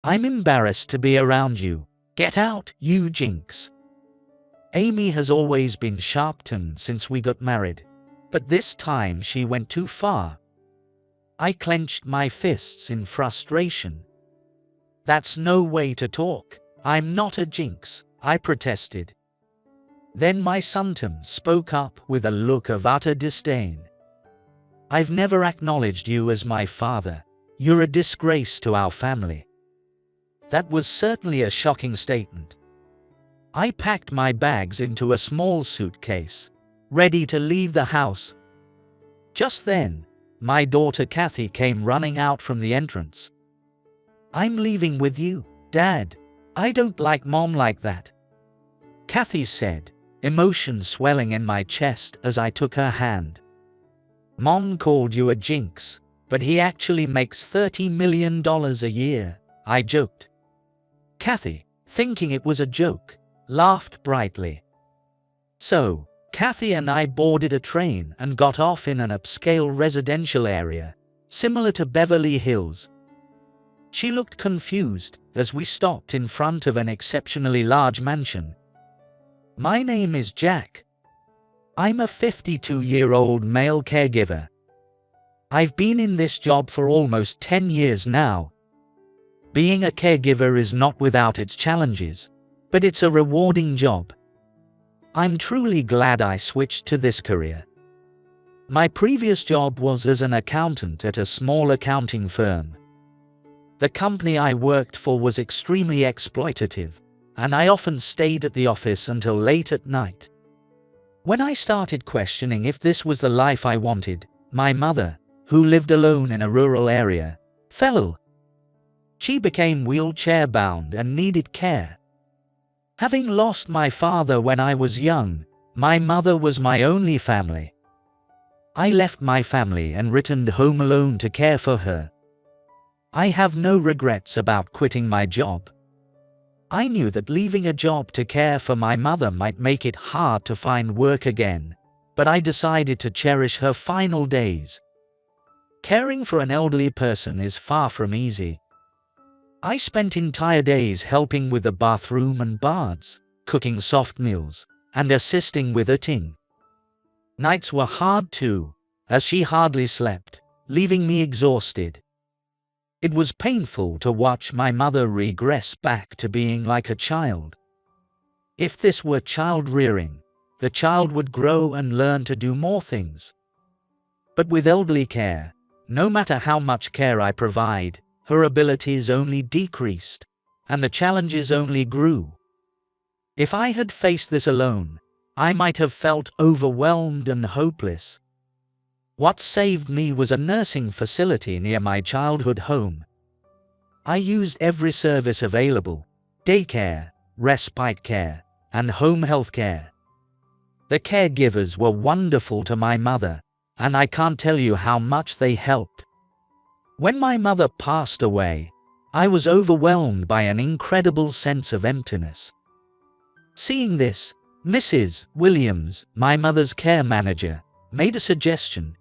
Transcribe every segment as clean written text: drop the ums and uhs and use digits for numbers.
I'm embarrassed to be around you. Get out, you jinx. Amy has always been sharp-tongued since we got married, but this time she went too far. I clenched my fists in frustration. That's no way to talk. I'm not a jinx, I protested. Then my son spoke up with a look of utter disdain. I've never acknowledged you as my father. You're a disgrace to our family. That was certainly a shocking statement. I packed my bags into a small suitcase, ready to leave the house. Just then, my daughter Kathy came running out from the entrance. I'm leaving with you, Dad. I don't like Mom like that, Kathy said, emotion swelling in my chest as I took her hand. Mom called you a jinx, but he actually makes $30 million a year, I joked. Kathy, thinking it was a joke, laughed brightly. So, Kathy and I boarded a train and got off in an upscale residential area, similar to Beverly Hills. She looked confused as we stopped in front of an exceptionally large mansion. My name is Jack. I'm a 52-year-old male caregiver. I've been in this job for almost 10 years now. Being a caregiver is not without its challenges, but it's a rewarding job. I'm truly glad I switched to this career. My previous job was as an accountant at a small accounting firm. The company I worked for was extremely exploitative, and I often stayed at the office until late at night. When I started questioning if this was the life I wanted, my mother, who lived alone in a rural area, fell ill. She became wheelchair-bound and needed care. Having lost my father when I was young, my mother was my only family. I left my family and returned home alone to care for her. I have no regrets about quitting my job. I knew that leaving a job to care for my mother might make it hard to find work again, but I decided to cherish her final days. Caring for an elderly person is far from easy. I spent entire days helping with the bathroom and baths, cooking soft meals, and assisting with eating. Nights were hard too, as she hardly slept, leaving me exhausted. It was painful to watch my mother regress back to being like a child. If this were child rearing, the child would grow and learn to do more things. But with elderly care, no matter how much care I provide, her abilities only decreased, and the challenges only grew. If I had faced this alone, I might have felt overwhelmed and hopeless. What saved me was a nursing facility near my childhood home. I used every service available: daycare, respite care, and home health care. The caregivers were wonderful to my mother, and I can't tell you how much they helped. When my mother passed away, I was overwhelmed by an incredible sense of emptiness. Seeing this, Mrs. Williams, my mother's care manager, made a suggestion.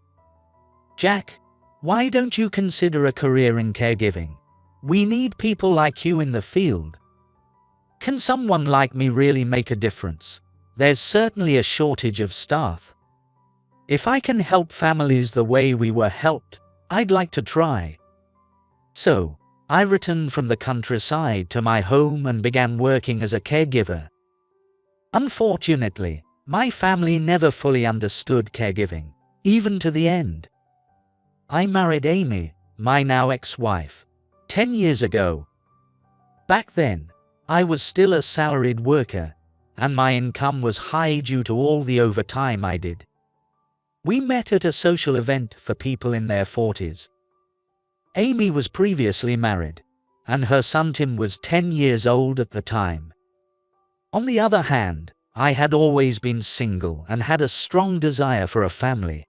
Jack, why don't you consider a career in caregiving? We need people like you in the field. Can someone like me really make a difference? There's certainly a shortage of staff. If I can help families the way we were helped, I'd like to try. So, I returned from the countryside to my home and began working as a caregiver. Unfortunately, my family never fully understood caregiving, even to the end. I married Amy, my now ex-wife, 10 years ago. Back then, I was still a salaried worker, and my income was high due to all the overtime I did. We met at a social event for people in their 40s. Amy was previously married, and her son Tim was 10 years old at the time. On the other hand, I had always been single and had a strong desire for a family.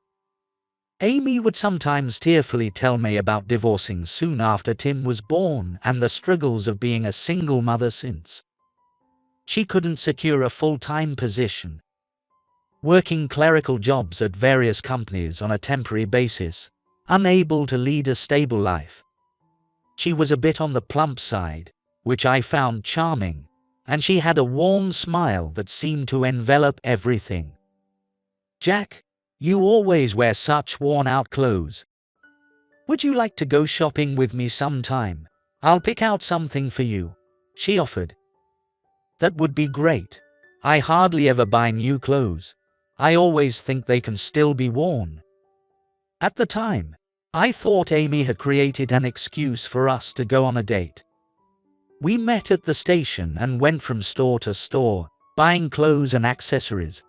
Amy would sometimes tearfully tell me about divorcing soon after Tim was born and the struggles of being a single mother since. She couldn't secure a full-time position, working clerical jobs at various companies on a temporary basis, unable to lead a stable life. She was a bit on the plump side, which I found charming, and she had a warm smile that seemed to envelop everything. "Jack, you always wear such worn-out clothes. Would you like to go shopping with me sometime? I'll pick out something for you," she offered. "That would be great. I hardly ever buy new clothes. I always think they can still be worn." At the time, I thought Amy had created an excuse for us to go on a date. We met at the station and went from store to store, buying clothes and accessories.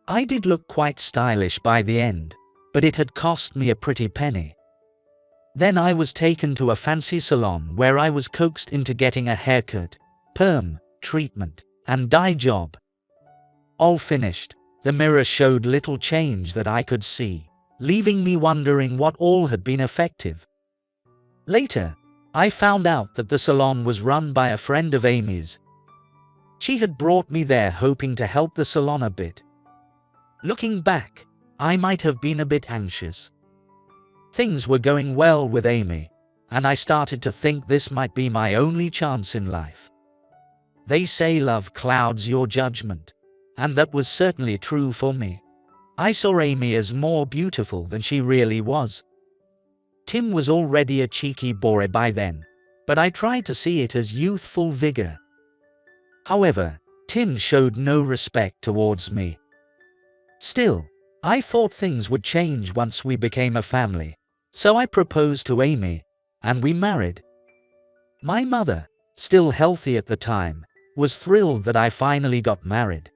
I did look quite stylish by the end, but it had cost me a pretty penny. Then I was taken to a fancy salon where I was coaxed into getting a haircut, perm, treatment, and dye job. All finished, the mirror showed little change that I could see, leaving me wondering what all had been effective. Later, I found out that the salon was run by a friend of Amy's. She had brought me there hoping to help the salon a bit. Looking back, I might have been a bit anxious. Things were going well with Amy, and I started to think this might be my only chance in life. They say love clouds your judgment, and that was certainly true for me. I saw Amy as more beautiful than she really was. Tim was already a cheeky boy by then, but I tried to see it as youthful vigor. However, Tim showed no respect towards me. Still, I thought things would change once we became a family, so I proposed to Amy, and we married. My mother, still healthy at the time, was thrilled that I finally got married.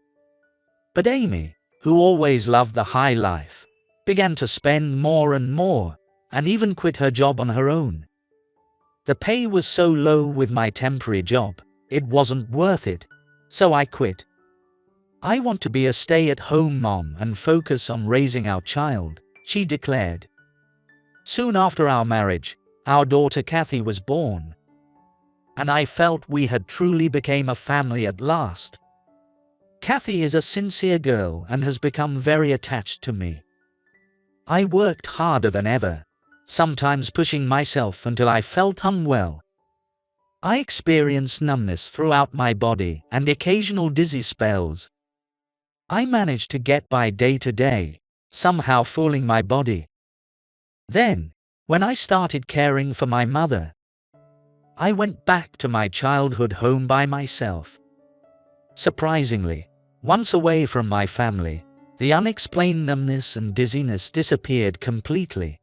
But Amy, who always loved the high life, began to spend more and more, and even quit her job on her own. The pay was so low with my temporary job, it wasn't worth it, so I quit. "I want to be a stay-at-home mom and focus on raising our child," she declared. Soon after our marriage, our daughter Kathy was born, and I felt we had truly become a family at last. Kathy is a sincere girl and has become very attached to me. I worked harder than ever, sometimes pushing myself until I felt unwell. I experienced numbness throughout my body and occasional dizzy spells. I managed to get by day to day, somehow fooling my body. Then, when I started caring for my mother, I went back to my childhood home by myself. Surprisingly, once away from my family, the unexplained numbness and dizziness disappeared completely.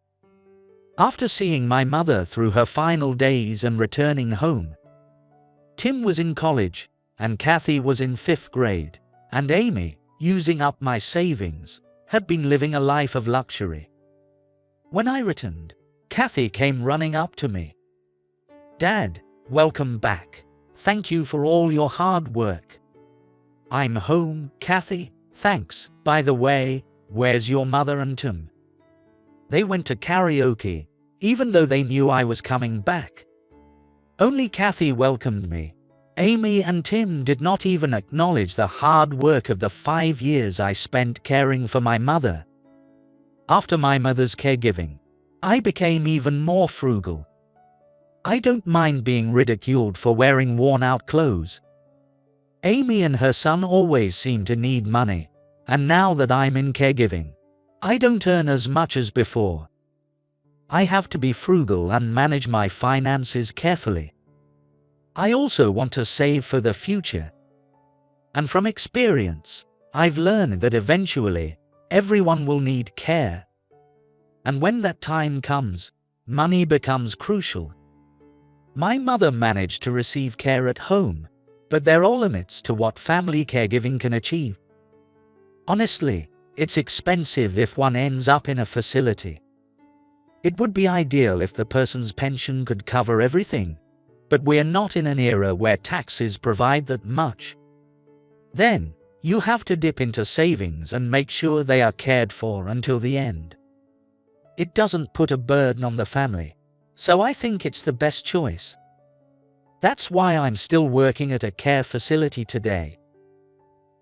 After seeing my mother through her final days and returning home, Tim was in college, and Kathy was in 5th grade, and Amy, using up my savings, had been living a life of luxury. When I returned, Kathy came running up to me. "Dad, welcome back. Thank you for all your hard work." "I'm home, Kathy, thanks. By the way, where's your mother and Tim?" "They went to karaoke, even though they knew I was coming back." Only Kathy welcomed me. Amy and Tim did not even acknowledge the hard work of the 5 years I spent caring for my mother. After my mother's caregiving, I became even more frugal. I don't mind being ridiculed for wearing worn-out clothes. Amy and her son always seem to need money, and now that I'm in caregiving, I don't earn as much as before. I have to be frugal and manage my finances carefully. I also want to save for the future. And from experience, I've learned that eventually, everyone will need care. And when that time comes, money becomes crucial. My mother managed to receive care at home, but there are limits to what family caregiving can achieve. Honestly, it's expensive if one ends up in a facility. It would be ideal if the person's pension could cover everything, but we're not in an era where taxes provide that much. Then, you have to dip into savings and make sure they are cared for until the end. It doesn't put a burden on the family, so I think it's the best choice. That's why I'm still working at a care facility today.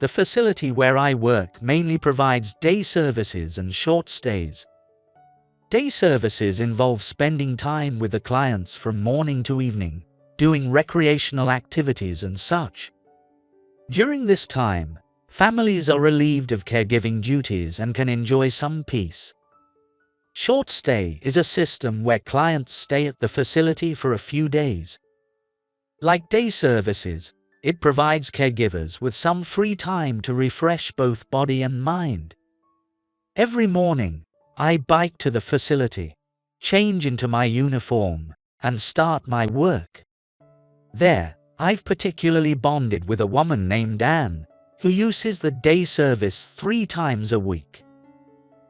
The facility where I work mainly provides day services and short stays. Day services involve spending time with the clients from morning to evening, doing recreational activities and such. During this time, families are relieved of caregiving duties and can enjoy some peace. Short stay is a system where clients stay at the facility for a few days. Like day services, it provides caregivers with some free time to refresh both body and mind. Every morning, I bike to the facility, change into my uniform, and start my work. There, I've particularly bonded with a woman named Anne, who uses the day service 3 times a week.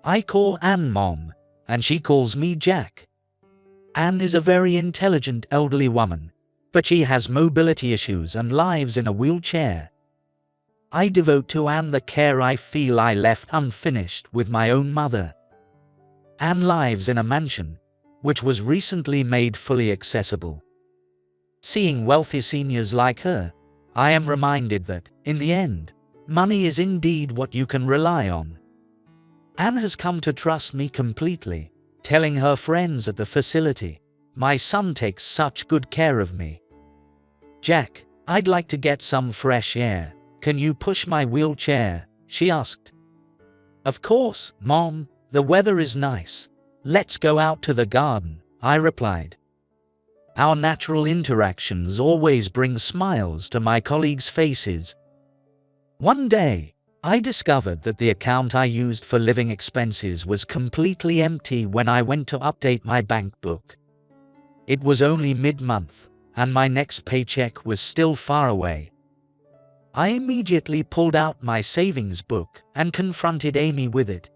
I call Anne Mom, and she calls me Jack. Anne is a very intelligent elderly woman, but she has mobility issues and lives in a wheelchair. I devote to Anne the care I feel I left unfinished with my own mother. Anne lives in a mansion, which was recently made fully accessible. Seeing wealthy seniors like her, I am reminded that, in the end, money is indeed what you can rely on. Anne has come to trust me completely, telling her friends at the facility, "My son takes such good care of me." "Jack, I'd like to get some fresh air. Can you push my wheelchair?" she asked. "Of course, Mom, the weather is nice. Let's go out to the garden," I replied. Our natural interactions always bring smiles to my colleagues' faces. One day, I discovered that the account I used for living expenses was completely empty when I went to update my bank book. It was only mid-month, and my next paycheck was still far away. I immediately pulled out my savings book and confronted Amy with it.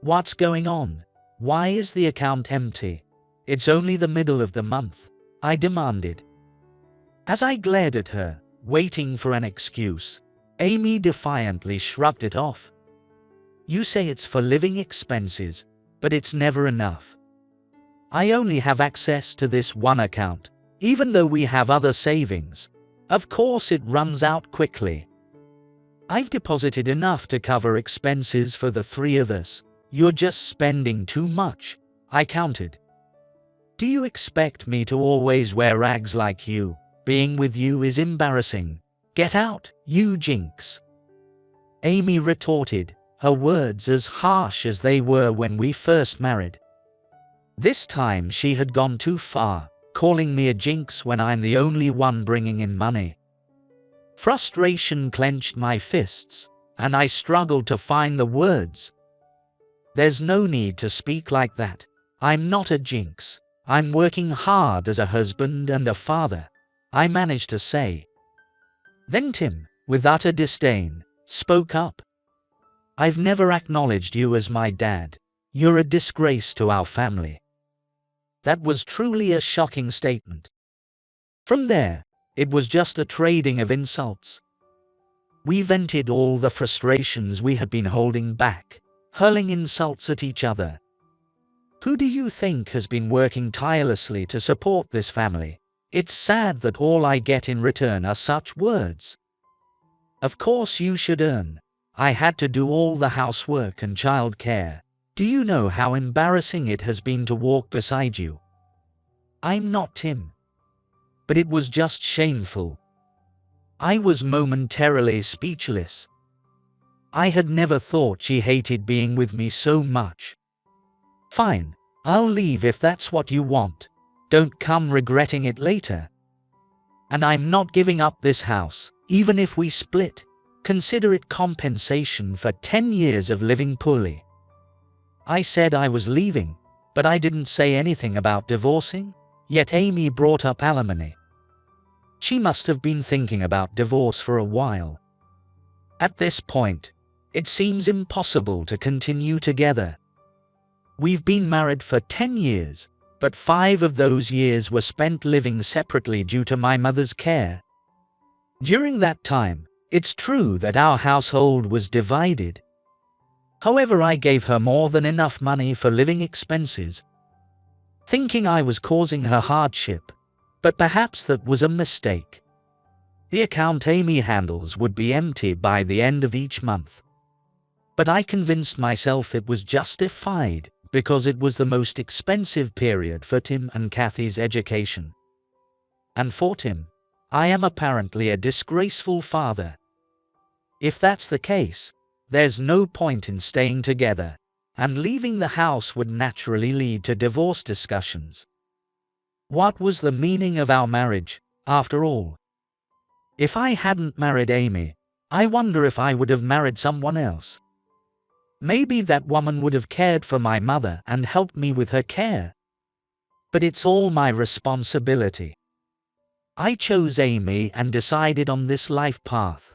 "What's going on? Why is the account empty? It's only the middle of the month," I demanded. As I glared at her, waiting for an excuse, Amy defiantly shrugged it off. "You say it's for living expenses, but it's never enough. I only have access to this one account, even though we have other savings. Of course it runs out quickly. I've deposited enough to cover expenses for the 3 of us. You're just spending too much," I countered. "Do you expect me to always wear rags like you? Being with you is embarrassing. Get out, you jinx," Amy retorted, her words as harsh as they were when we first married. This time she had gone too far, calling me a jinx when I'm the only one bringing in money. Frustration clenched my fists, and I struggled to find the words. "There's no need to speak like that. I'm not a jinx. I'm working hard as a husband and a father," I managed to say. Then Tim, with utter disdain, spoke up. "I've never acknowledged you as my dad. You're a disgrace to our family." That was truly a shocking statement. From there, it was just a trading of insults. We vented all the frustrations we had been holding back, hurling insults at each other. Who do you think has been working tirelessly to support this family? It's sad that all I get in return are such words. Of course you should earn. I had to do all the housework and childcare. Do you know how embarrassing it has been to walk beside you? I'm not Tim. But it was just shameful. I was momentarily speechless. I had never thought she hated being with me so much. "Fine, I'll leave if that's what you want. Don't come regretting it later. And I'm not giving up this house, even if we split. Consider it compensation for 10 years of living poorly." I said I was leaving, but I didn't say anything about divorcing, yet Amy brought up alimony. She must have been thinking about divorce for a while. At this point, it seems impossible to continue together. We've been married for 10 years, but 5 of those years were spent living separately due to my mother's care. During that time, it's true that our household was divided. However, I gave her more than enough money for living expenses, thinking I was causing her hardship, but perhaps that was a mistake. The account Amy handles would be empty by the end of each month. But I convinced myself it was justified, because it was the most expensive period for Tim and Kathy's education. And for Tim, I am apparently a disgraceful father. If that's the case, there's no point in staying together, and leaving the house would naturally lead to divorce discussions. What was the meaning of our marriage, after all? If I hadn't married Amy, I wonder if I would have married someone else. Maybe that woman would have cared for my mother and helped me with her care. But it's all my responsibility. I chose Amy and decided on this life path.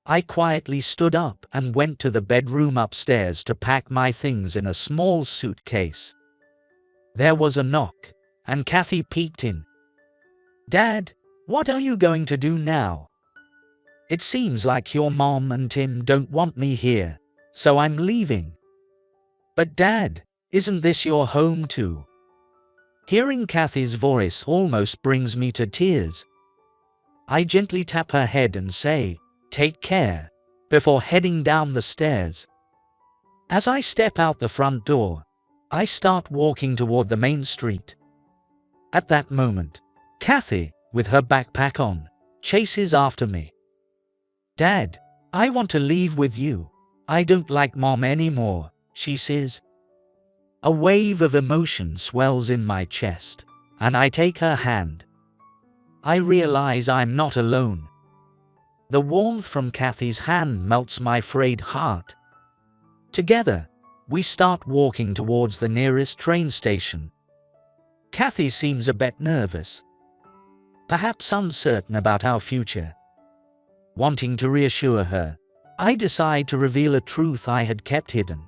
I quietly stood up and went to the bedroom upstairs to pack my things in a small suitcase. There was a knock, and Kathy peeked in. "Dad, what are you going to do now? It seems like your mom and Tim don't want me here, so I'm leaving." "But Dad, isn't this your home too?" Hearing Kathy's voice almost brings me to tears. I gently tap her head and say, "Take care," before heading down the stairs. As I step out the front door, I start walking toward the main street. At that moment, Kathy, with her backpack on, chases after me. "Dad, I want to leave with you. I don't like Mom anymore," she says. A wave of emotion swells in my chest, and I take her hand. I realize I'm not alone. The warmth from Kathy's hand melts my frayed heart. Together, we start walking towards the nearest train station. Kathy seems a bit nervous, perhaps uncertain about our future. Wanting to reassure her, I decide to reveal a truth I had kept hidden.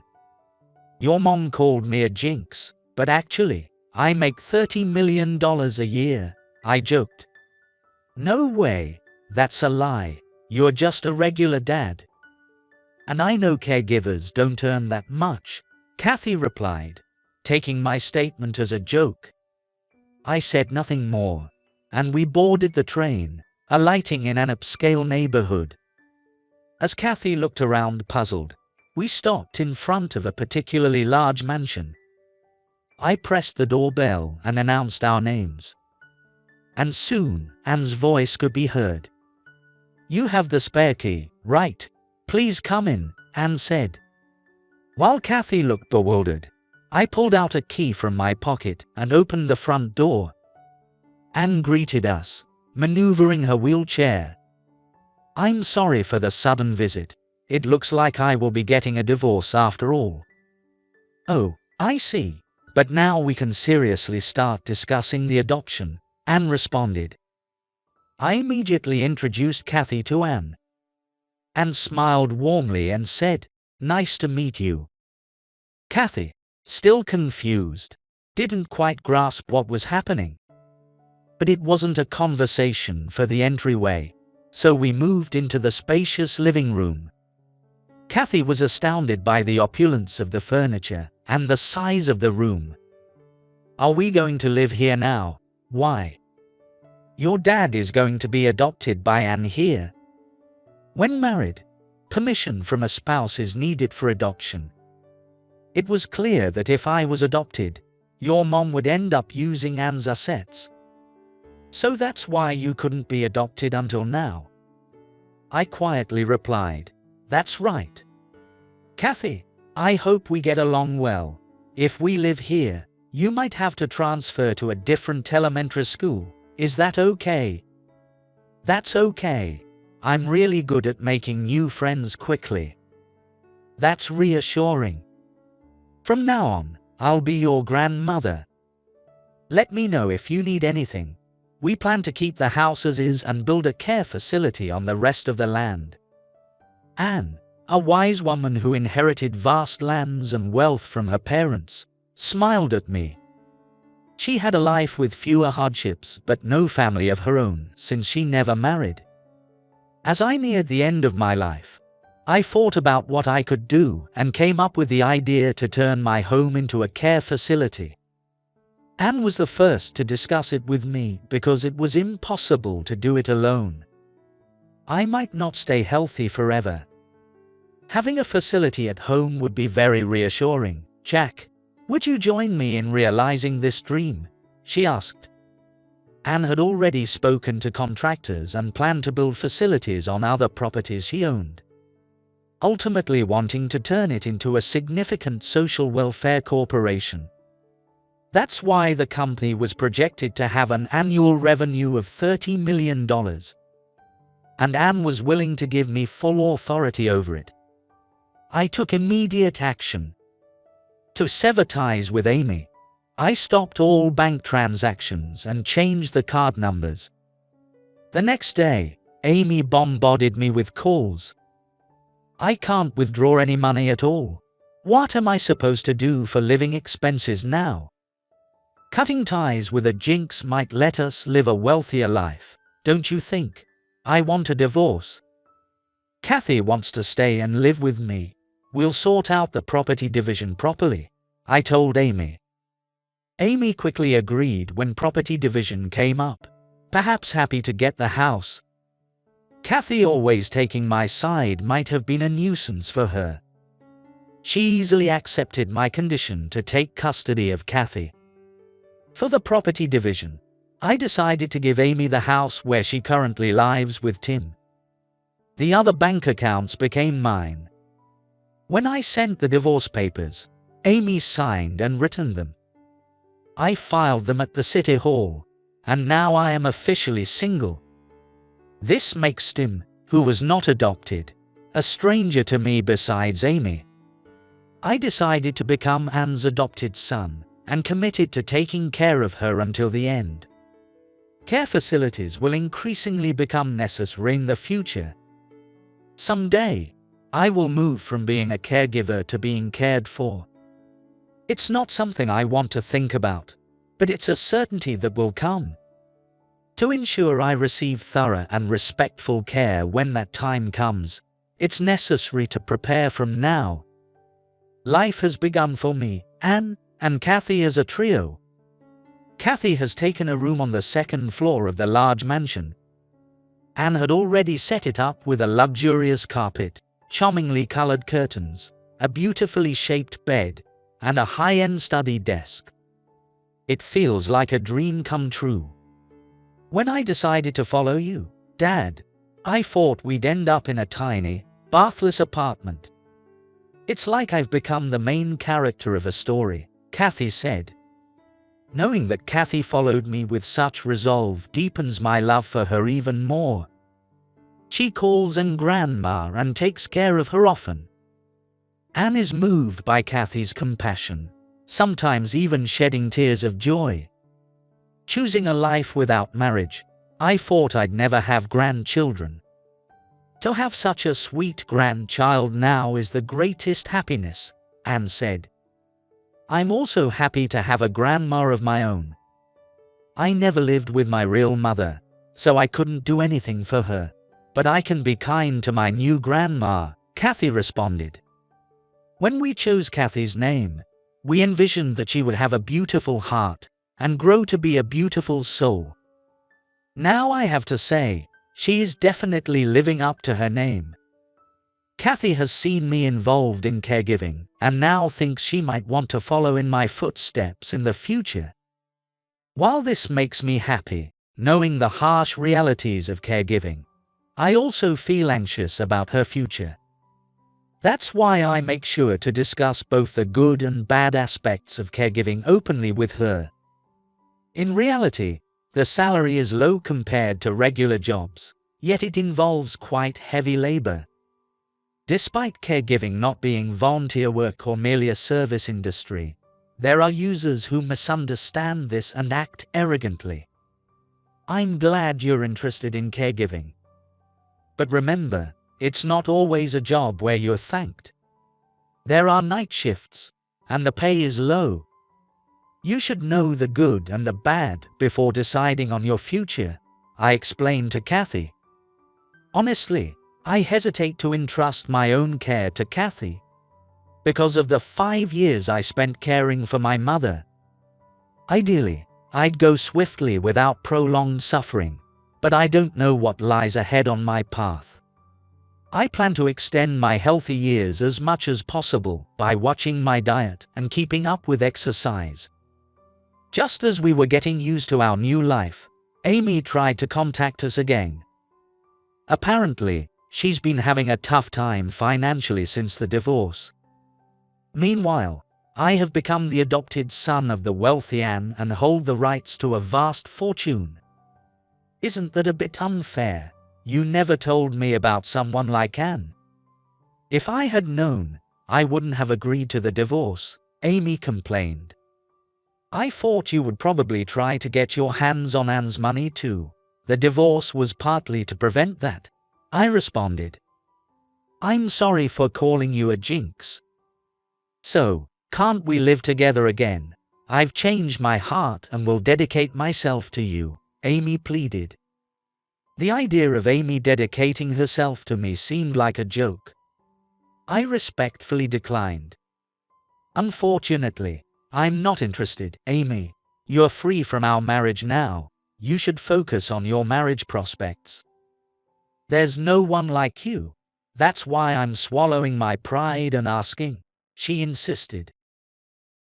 "Your mom called me a jinx, but actually, I make $30 million a year," I joked. "No way, that's a lie. You're just a regular dad." "And I know caregivers don't earn that much," Kathy replied, taking my statement as a joke. I said nothing more, and we boarded the train, alighting in an upscale neighborhood. As Kathy looked around puzzled, we stopped in front of a particularly large mansion. I pressed the doorbell and announced our names. And soon, Anne's voice could be heard. "You have the spare key, right? Please come in," Anne said. While Kathy looked bewildered, I pulled out a key from my pocket and opened the front door. Anne greeted us, maneuvering her wheelchair. "I'm sorry for the sudden visit. It looks like I will be getting a divorce after all." "Oh, I see. But now we can seriously start discussing the adoption," Anne responded. I immediately introduced Kathy to Anne. Anne smiled warmly and said, "Nice to meet you." Kathy, still confused, didn't quite grasp what was happening. But it wasn't a conversation for the entryway, so we moved into the spacious living room. Kathy was astounded by the opulence of the furniture and the size of the room. "Are we going to live here now? Why? Your dad is going to be adopted by Anne here." When married, permission from a spouse is needed for adoption. It was clear that if I was adopted, your mom would end up using Anne's assets. "So that's why you couldn't be adopted until now?" I quietly replied, "That's right." "Kathy, I hope we get along well. If we live here, you might have to transfer to a different elementary school. Is that okay?" "That's okay. I'm really good at making new friends quickly." "That's reassuring. From now on, I'll be your grandmother. Let me know if you need anything. We plan to keep the house as is and build a care facility on the rest of the land." Anne, a wise woman who inherited vast lands and wealth from her parents, smiled at me. She had a life with fewer hardships but no family of her own since she never married. As I neared the end of my life, I thought about what I could do and came up with the idea to turn my home into a care facility. Anne was the first to discuss it with me because it was impossible to do it alone. I might not stay healthy forever. Having a facility at home would be very reassuring, Jack, Would you join me in realizing this dream? She asked. Anne had already spoken to contractors and planned to build facilities on other properties she owned, ultimately wanting to turn it into a significant social welfare corporation. That's why the company was projected to have an annual revenue of $30 million. And Anne was willing to give me full authority over it. I took immediate action. To sever ties with Amy, I stopped all bank transactions and changed the card numbers. The next day, Amy bombarded me with calls. I can't withdraw any money at all. What am I supposed to do for living expenses now? Cutting ties with a jinx might let us live a wealthier life, don't you think? I want a divorce. Kathy wants to stay and live with me. We'll sort out the property division properly, I told Amy. Amy quickly agreed when property division came up, perhaps happy to get the house. Kathy always taking my side might have been a nuisance for her. She easily accepted my condition to take custody of Kathy. For the property division, I decided to give Amy the house where she currently lives with Tim. The other bank accounts became mine. When I sent the divorce papers, Amy signed and returned them. I filed them at the city hall, and now I am officially single. This makes Tim, who was not adopted, a stranger to me besides Amy. I decided to become Anne's adopted son and committed to taking care of her until the end. Care facilities will increasingly become necessary in the future. Someday, I will move from being a caregiver to being cared for. It's not something I want to think about, but it's a certainty that will come. To ensure I receive thorough and respectful care when that time comes, it's necessary to prepare from now. Life has begun for me, Anne, and Kathy as a trio. Kathy has taken a room on the second floor of the large mansion. Anne had already set it up with a luxurious carpet, charmingly colored curtains, a beautifully shaped bed, and a high-end study desk. It feels like a dream come true. When I decided to follow you, Dad, I thought we'd end up in a tiny, bathless apartment. It's like I've become the main character of a story, Kathy said. Knowing that Kathy followed me with such resolve deepens my love for her even more. She calls Anne grandma and takes care of her often. Anne is moved by Kathy's compassion, sometimes even shedding tears of joy. Choosing a life without marriage, I thought I'd never have grandchildren. To have such a sweet grandchild now is the greatest happiness, Anne said. I'm also happy to have a grandma of my own. I never lived with my real mother, so I couldn't do anything for her, but I can be kind to my new grandma, Kathy responded. When we chose Kathy's name, we envisioned that she would have a beautiful heart and grow to be a beautiful soul. Now I have to say, she is definitely living up to her name. Kathy has seen me involved in caregiving and now thinks she might want to follow in my footsteps in the future. While this makes me happy, knowing the harsh realities of caregiving, I also feel anxious about her future. That's why I make sure to discuss both the good and bad aspects of caregiving openly with her. In reality, the salary is low compared to regular jobs, yet it involves quite heavy labor. Despite caregiving not being volunteer work or merely a service industry, there are users who misunderstand this and act arrogantly. I'm glad you're interested in caregiving. But remember, it's not always a job where you're thanked. There are night shifts, and the pay is low. You should know the good and the bad before deciding on your future, I explained to Kathy. Honestly, I hesitate to entrust my own care to Kathy because of the 5 years I spent caring for my mother. Ideally, I'd go swiftly without prolonged suffering, but I don't know what lies ahead on my path. I plan to extend my healthy years as much as possible by watching my diet and keeping up with exercise. Just as we were getting used to our new life, Amy tried to contact us again. Apparently, she's been having a tough time financially since the divorce. Meanwhile, I have become the adopted son of the wealthy Anne and hold the rights to a vast fortune. Isn't that a bit unfair? You never told me about someone like Anne. If I had known, I wouldn't have agreed to the divorce, Amy complained. I thought you would probably try to get your hands on Anne's money too. The divorce was partly to prevent that, I responded. I'm sorry for calling you a jinx. So, can't we live together again? I've changed my heart and will dedicate myself to you, Amy pleaded. The idea of Amy dedicating herself to me seemed like a joke. I respectfully declined. Unfortunately, I'm not interested, Amy. You're free from our marriage now. You should focus on your marriage prospects. There's no one like you. That's why I'm swallowing my pride and asking, she insisted.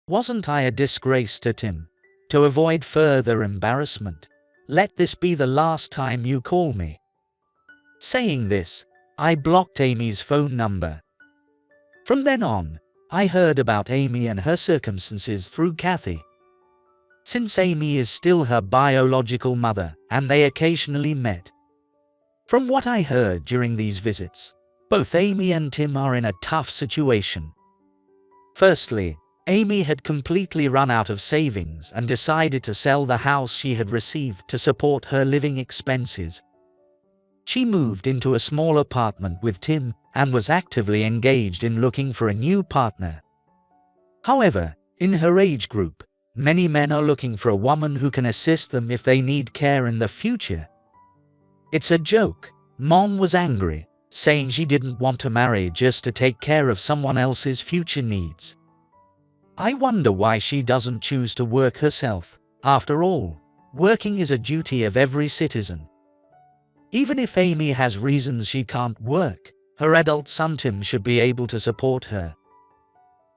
Wasn't I a disgrace to Tim? To avoid further embarrassment, let this be the last time you call me. Saying this, I blocked Amy's phone number. From then on, I heard about Amy and her circumstances through Kathy. Since Amy is still her biological mother, and they occasionally met. From what I heard during these visits, both Amy and Tim are in a tough situation. Firstly, Amy had completely run out of savings and decided to sell the house she had received to support her living expenses. She moved into a small apartment with Tim and was actively engaged in looking for a new partner. However, in her age group, many men are looking for a woman who can assist them if they need care in the future. It's a joke. Mom was angry, saying she didn't want to marry just to take care of someone else's future needs. I wonder why she doesn't choose to work herself. After all, working is a duty of every citizen. Even if Amy has reasons she can't work, her adult son Tim should be able to support her.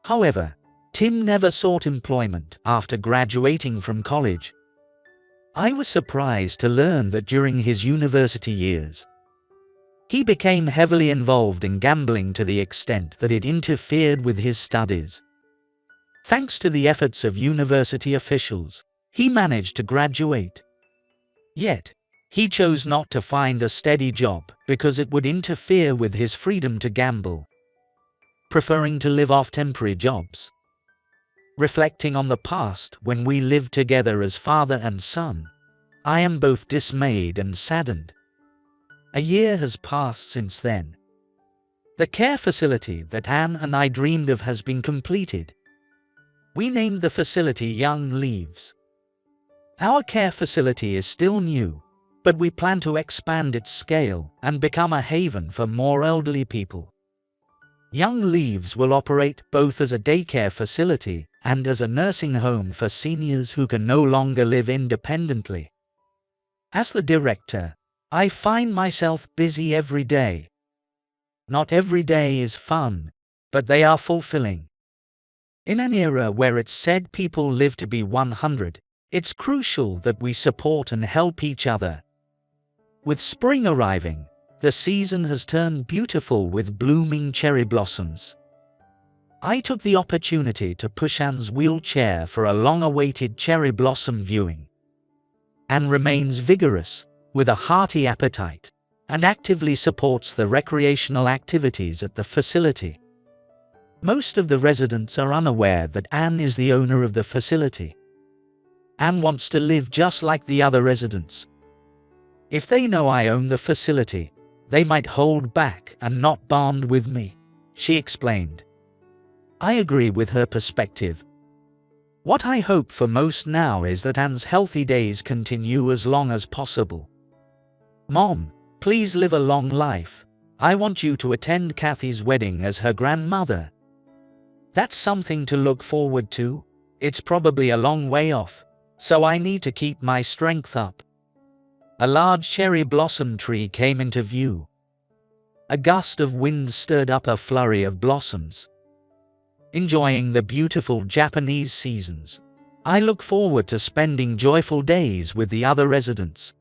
However, Tim never sought employment after graduating from college. I was surprised to learn that during his university years, he became heavily involved in gambling to the extent that it interfered with his studies. Thanks to the efforts of university officials, he managed to graduate. Yet, he chose not to find a steady job because it would interfere with his freedom to gamble, preferring to live off temporary jobs. Reflecting on the past when we lived together as father and son, I am both dismayed and saddened. A year has passed since then. The care facility that Anne and I dreamed of has been completed. We named the facility Young Leaves. Our care facility is still new, but we plan to expand its scale and become a haven for more elderly people. Young Leaves will operate both as a daycare facility and as a nursing home for seniors who can no longer live independently. As the director, I find myself busy every day. Not every day is fun, but they are fulfilling. In an era where it's said people live to be 100, it's crucial that we support and help each other. With spring arriving, the season has turned beautiful with blooming cherry blossoms. I took the opportunity to push Anne's wheelchair for a long-awaited cherry blossom viewing. Anne remains vigorous, with a hearty appetite, and actively supports the recreational activities at the facility. Most of the residents are unaware that Anne is the owner of the facility. Anne wants to live just like the other residents. If they know I own the facility, they might hold back and not bond with me, she explained. I agree with her perspective. What I hope for most now is that Anne's healthy days continue as long as possible. Mom, please live a long life. I want you to attend Kathy's wedding as her grandmother. That's something to look forward to. It's probably a long way off, so I need to keep my strength up. A large cherry blossom tree came into view. A gust of wind stirred up a flurry of blossoms. Enjoying the beautiful Japanese seasons. I look forward to spending joyful days with the other residents.